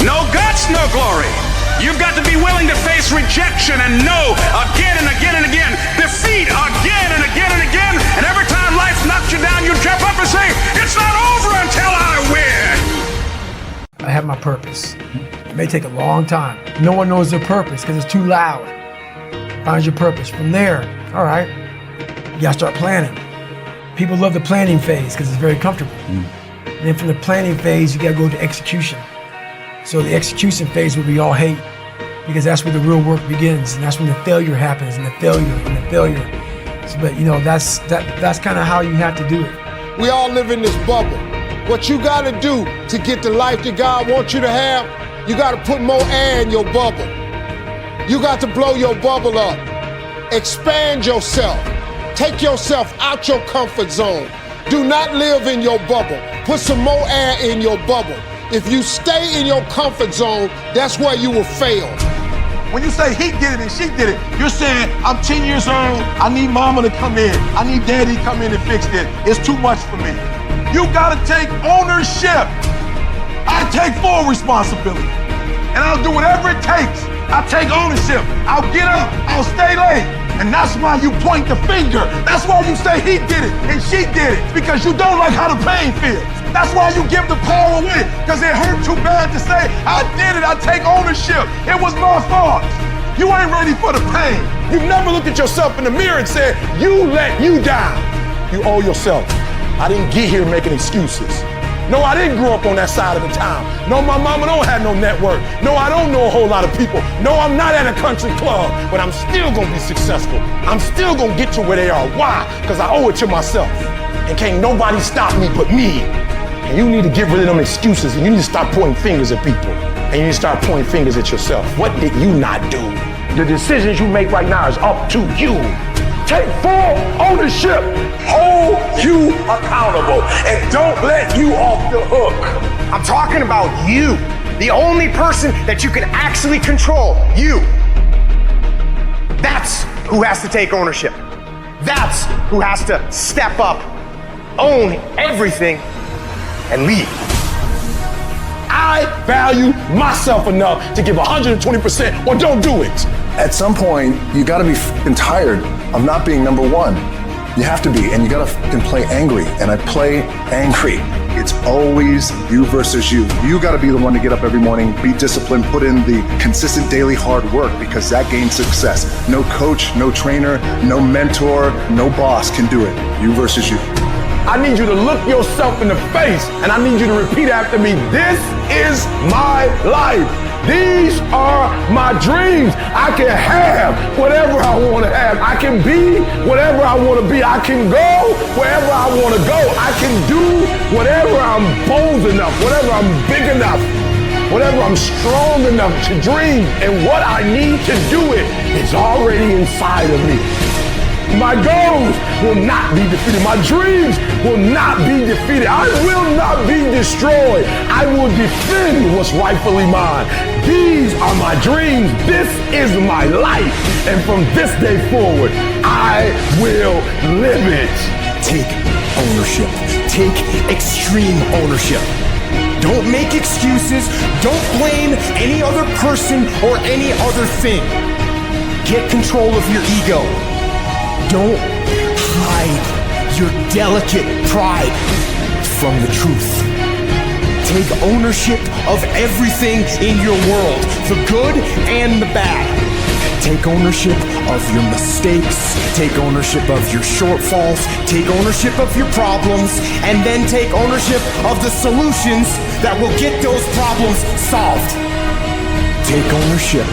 No guts, no glory. You've got to be willing to face rejection and no again and again and again. Defeat again and again and again. And every time life knocks you down, you jump up and say, it's not over until I win. I have my purpose. It may take a long time. No one knows their purpose because it's too loud. Find your purpose. From there, all right, you gotta start planning. People love the planning phase because it's very comfortable. And then from the planning phase, you gotta go to execution. So the execution phase will be all hate because that's where the real work begins, and that's when the failure happens, and the failure. So, but you know, that's kind of how you have to do it. We all live in this bubble. What you gotta do to get the life that God wants you to have, you gotta put more air in your bubble. You got to blow your bubble up. Expand yourself. Take yourself out your comfort zone. Do not live in your bubble. Put some more air in your bubble. If you stay in your comfort zone, that's where you will fail. When you say he did it and she did it, you're saying, I'm 10 years old, I need mama to come in. I need daddy to come in and fix this. It's too much for me. You gotta take ownership. I take full responsibility. And I'll do whatever it takes. I'll take ownership. I'll get up, I'll stay late. And that's why you point the finger. That's why you say he did it and she did it. Because you don't like how the pain feels. That's why you give the power away. Because it hurt too bad to say, I did it, I take ownership. It was my fault. You ain't ready for the pain. You've never looked at yourself in the mirror and said, you let you down. You owe yourself. I didn't get here making excuses. No, I didn't grow up on that side of the town. No, my mama don't have no network. No, I don't know a whole lot of people. No, I'm not at a country club, but I'm still gonna be successful. I'm still gonna get to where they are. Why? Because I owe it to myself. And can't nobody stop me but me. And you need to get rid of them excuses, and you need to stop pointing fingers at people. And you need to start pointing fingers at yourself. What did you not do? The decisions you make right now is up to you. Take full ownership. Hold you accountable. And don't let you off the hook. I'm talking about you. The only person that you can actually control. You. That's who has to take ownership. That's who has to step up, own everything, and lead. I value myself enough to give 120% or don't do it. At some point, you gotta be f***ing tired of not being number one. You have to be, and you gotta f***ing play angry, and I play angry. It's always you versus you. You gotta be the one to get up every morning, be disciplined, put in the consistent daily hard work, because that gains success. No coach, no trainer, no mentor, no boss can do it. You versus you. I need you to look yourself in the face, and I need you to repeat after me, this is my life. These are my dreams. I can have whatever I want to have. I can be whatever I want to be. I can go wherever I want to go. I can do whatever I'm bold enough, whatever I'm big enough, whatever I'm strong enough to dream. And what I need to do it is already inside of me. My goals will not be defeated. My dreams will not be defeated. I will not be destroyed. I will defend what's rightfully mine. These are my dreams. This is my life. And from this day forward, I will live it. Take ownership. Take extreme ownership. Don't make excuses. Don't blame any other person or any other thing. Get control of your ego. Don't hide your delicate pride from the truth. Take ownership of everything in your world, the good and the bad. Take ownership of your mistakes, take ownership of your shortfalls, take ownership of your problems, and then take ownership of the solutions that will get those problems solved. Take ownership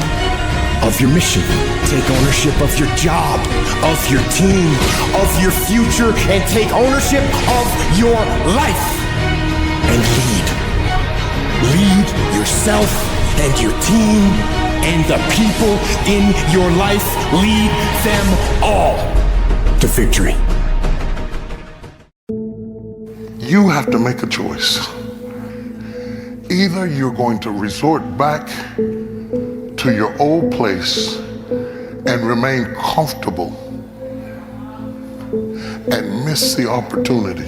of your mission. Take ownership of your job, of your team, of your future, and take ownership of your life. And lead. Lead yourself and your team and the people in your life. Lead them all to victory. You have to make a choice. Either you're going to resort back to your old place and remain comfortable and miss the opportunity,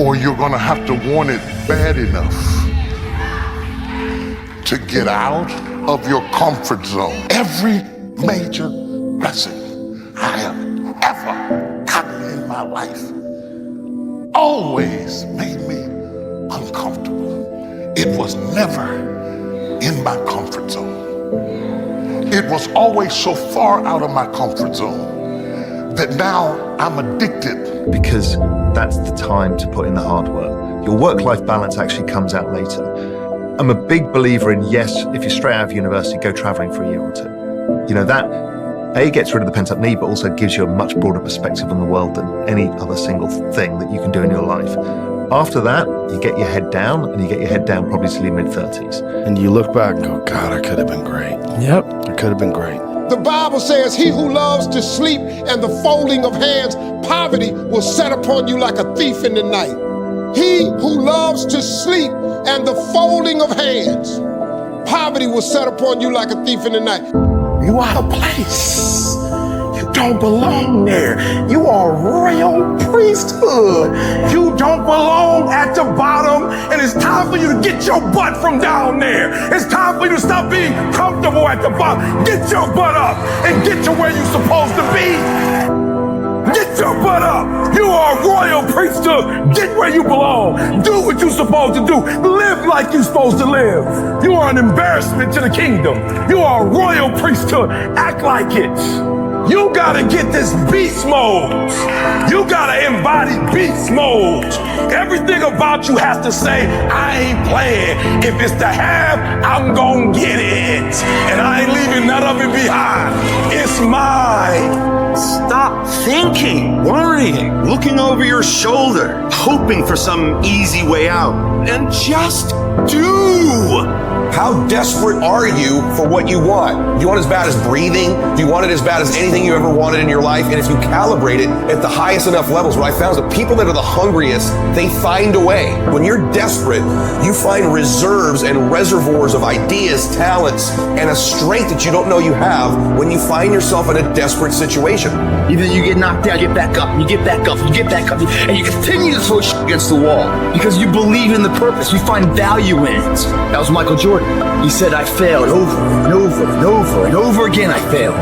or you're gonna have to want it bad enough to get out of your comfort zone. Every major blessing I have ever gotten in my life always made me uncomfortable. It was never in my comfort zone. It was always so far out of my comfort zone that now I'm addicted. Because that's the time to put in the hard work. Your work-life balance actually comes out later. I'm a big believer in, yes, if you're straight out of university, go traveling for a year or two. You know, A, gets rid of the pent-up need, but also gives you a much broader perspective on the world than any other single thing that you can do in your life. After that, you get your head down, and you get your head down probably till your mid-30s. And you look back and go, God, I could have been great. Yep. I could have been great. The Bible says, he who loves to sleep and the folding of hands, poverty will set upon you like a thief in the night. He who loves to sleep and the folding of hands, poverty will set upon you like a thief in the night. You out of place. You don't belong there. You are royal priesthood. You don't belong at the bottom, and it's time for you to get your butt from down there. It's time for you to stop being comfortable at the bottom. Get your butt up and get to where you're supposed to be. Get your butt up. You are royal priesthood. Get where you belong. Do what you're supposed to do. Live like you're supposed to live. You are an embarrassment to the kingdom. You are a royal priesthood. Act like it. You gotta get this beast mode. You gotta embody beast mode. Everything about you has to say, I ain't playing. If it's to have, I'm gonna get it. And I ain't leaving none of it behind. It's mine. Stop thinking, worrying, looking over your shoulder, hoping for some easy way out, and just do. How desperate are you for what you want? Do you want it as bad as breathing? Do you want it as bad as anything you ever wanted in your life? And if you calibrate it at the highest enough levels, what I found is that people that are the hungriest, they find a way. When you're desperate, you find reserves and reservoirs of ideas, talents, and a strength that you don't know you have when you find yourself in a desperate situation. Even you get knocked down, get back up, you get back up, you get back up, and you continue to throw shit against the wall because you believe in the purpose, you find value in it. That was Michael Jordan. He said, I failed over and over and over and over again. I failed,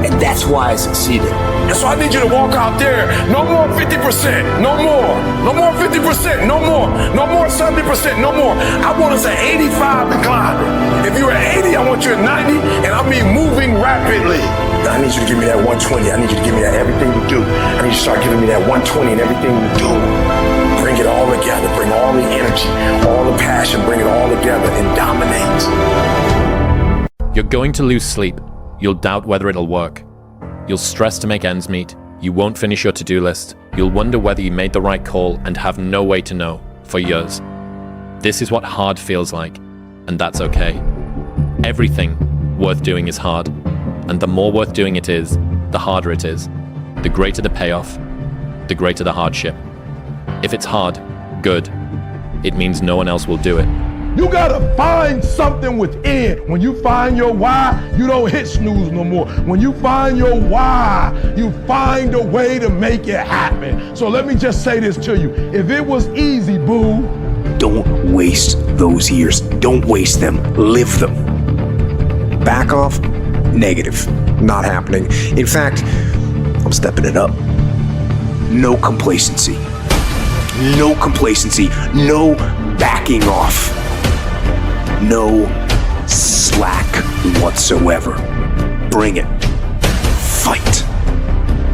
and that's why I succeeded. And so I need you to walk out there. No more 50%. No more. No more 50%. No more. No more 70%. No more. I want us at 85 and climbing. If you're at 80, I want you at 90, and I mean moving rapidly. I need you to give me that 120. I need you to give me that everything you do. I need you to start giving me that 120 and everything you do. Bring it all together. Bring all the energy, all the passion. Bring it all together and dominate. You're going to lose sleep. You'll doubt whether it'll work. You'll stress to make ends meet. You won't finish your to-do list. You'll wonder whether you made the right call and have no way to know for years. This is what hard feels like, and that's okay. Everything worth doing is hard, and the more worth doing it is, the harder it is. The greater the payoff, the greater the hardship. If it's hard, good. It means no one else will do it. You gotta find something within. When you find your why, you don't hit snooze no more. When you find your why, you find a way to make it happen. So let me just say this to you. If it was easy, boo. Don't waste those years. Don't waste them. Live them. Back off, negative. Not happening. In fact, I'm stepping it up. No complacency. No complacency. No backing off. No slack whatsoever. Bring it. Fight.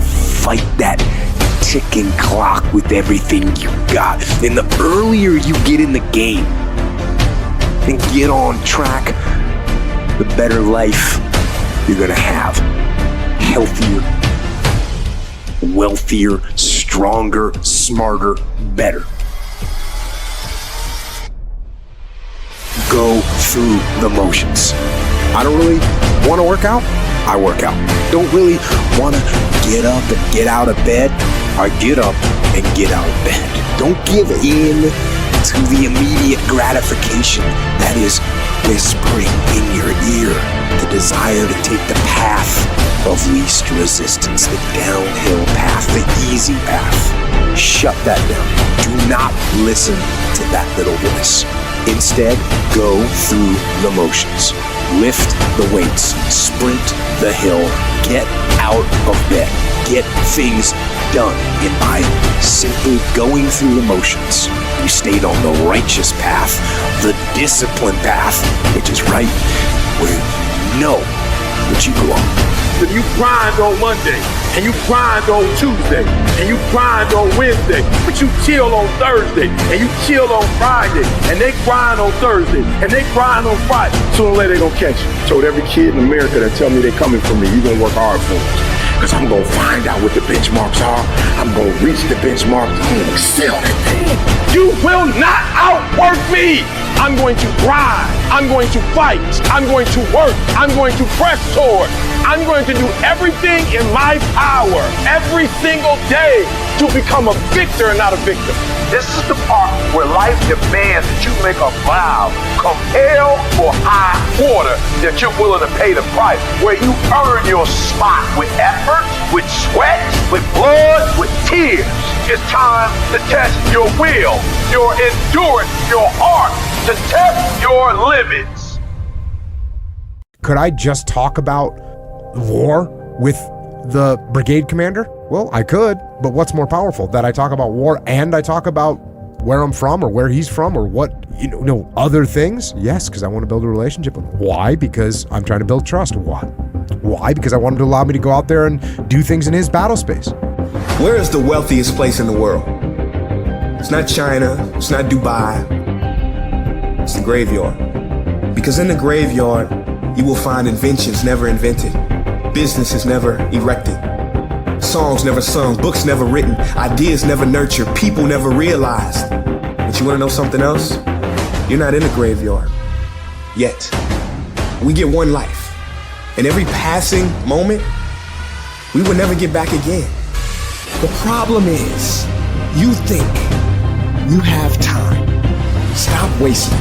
Fight that ticking clock with everything you got. And the earlier you get in the game and get on track, the better life you're gonna have. Healthier, wealthier, stronger, smarter, better. Go through the motions. I don't really want to work out. I work out. Don't really want to get up and get out of bed. I get up and get out of bed. Don't give in to the immediate gratification that is whispering in your ear. The desire to take the path of least resistance, the downhill path, the easy path. Shut that down. Do not listen to that little voice. Instead, go through the motions. Lift the weights, sprint the hill, get out of bed, get things done. And by simply going through the motions, you stayed on the righteous path, the disciplined path, which is right where you know that you belong. If you grind on Monday, and you grind on Tuesday, and you grind on Wednesday, but you chill on Thursday, and you chill on Friday, and they grind on Thursday, and they grind on Friday, sooner or later they gonna catch you. Told every kid in America that tell me they coming from me, you gonna work hard for them. Because I'm going to find out what the benchmarks are. I'm going to reach the benchmark. I'm going to excel at that. You will not outwork me. I'm going to grind. I'm going to fight. I'm going to work. I'm going to press toward. I'm going to do everything in my power every single day to become a victor and not a victim. This is the part where life demands that you make a vow, compel or high order, that you're willing to pay the price, where you earn your spot with effort, with sweat, with blood, with tears. It's time to test your will, your endurance, your heart, to test your limits. Could I just talk about war with the brigade commander? Well, I could, but what's more powerful? That I talk about war and I talk about where I'm from or where he's from or what, other things? Yes, because I want to build a relationship with him. Why? Because I'm trying to build trust. Why? Because I want him to allow me to go out there and do things in his battle space. Where is the wealthiest place in the world? It's not China, it's not Dubai, it's the graveyard. Because in the graveyard, you will find inventions never invented, businesses never erected, songs never sung, books never written, ideas never nurtured, people never realized. But you wanna know something else? You're not in the graveyard yet. We get one life, and every passing moment, we will never get back again. The problem is, you think you have time. Stop wasting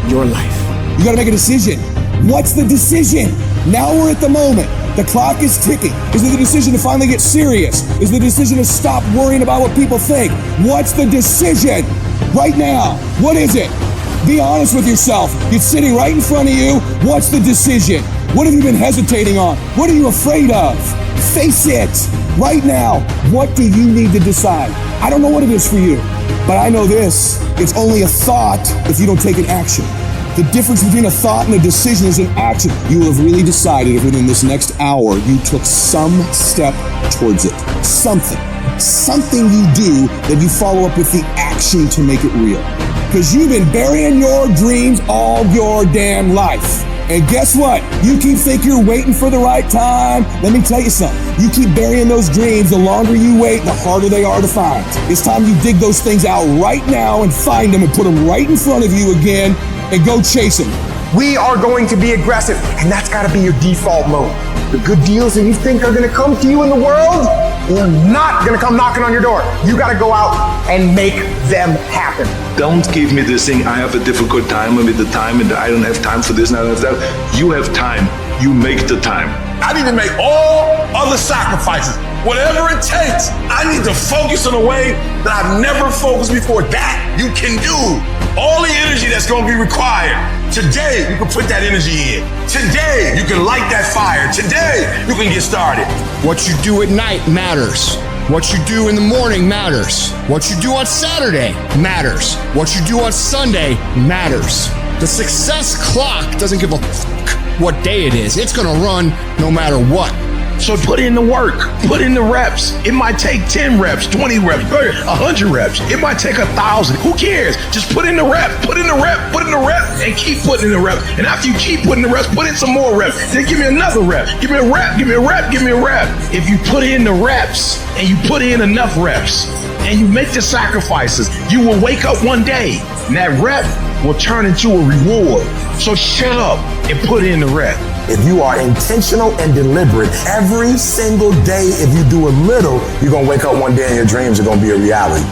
your life. You gotta make a decision. What's the decision? Now we're at the moment. The clock is ticking. Is it the decision to finally get serious? Is the decision to stop worrying about what people think? What's the decision? Right now, what is it? Be honest with yourself. It's sitting right in front of you. What's the decision? What have you been hesitating on? What are you afraid of? Face it. Right now, what do you need to decide? I don't know what it is for you, but I know this. It's only a thought if you don't take an action. The difference between a thought and a decision is an action. You will have really decided if within this next hour you took some step towards it. Something you do that you follow up with the action to make it real. Because you've been burying your dreams all your damn life. And guess what? You keep thinking you're waiting for the right time. Let me tell you something. You keep burying those dreams, the longer you wait, the harder they are to find. It's time you dig those things out right now and find them and put them right in front of you again and go chase them. We are going to be aggressive, and that's got to be your default mode. The good deals that you think are going to come to you in the world are not going to come knocking on your door. You got to go out and make them happen. Don't give me this thing, I have a difficult time with the time and I don't have time for this and I don't have that. You have time. You make the time. I need to make all other sacrifices, whatever it takes. I need to focus in a way that I've never focused before. That you can do. All the energy that's going to be required. Today, you can put that energy in. Today, you can light that fire. Today, you can get started. What you do at night matters. What you do in the morning matters. What you do on Saturday matters. What you do on Sunday matters. The success clock doesn't give a fuck what day it is. It's gonna run no matter what. So put in the work, put in the reps. It might take 10 reps, 20 reps, 100 reps. It might take 1,000. Who cares? Just put in the rep, put in the rep, put in the rep, and keep putting in the rep. And after you keep putting the reps, put in some more reps. Then give me another rep. Give me a rep, give me a rep, give me a rep. If you put in the reps and you put in enough reps and you make the sacrifices, you will wake up one day and that rep will turn into a reward. So shut up and put in the rep. If you are intentional and deliberate every single day, if you do a little, you're going to wake up one day and your dreams are going to be a reality.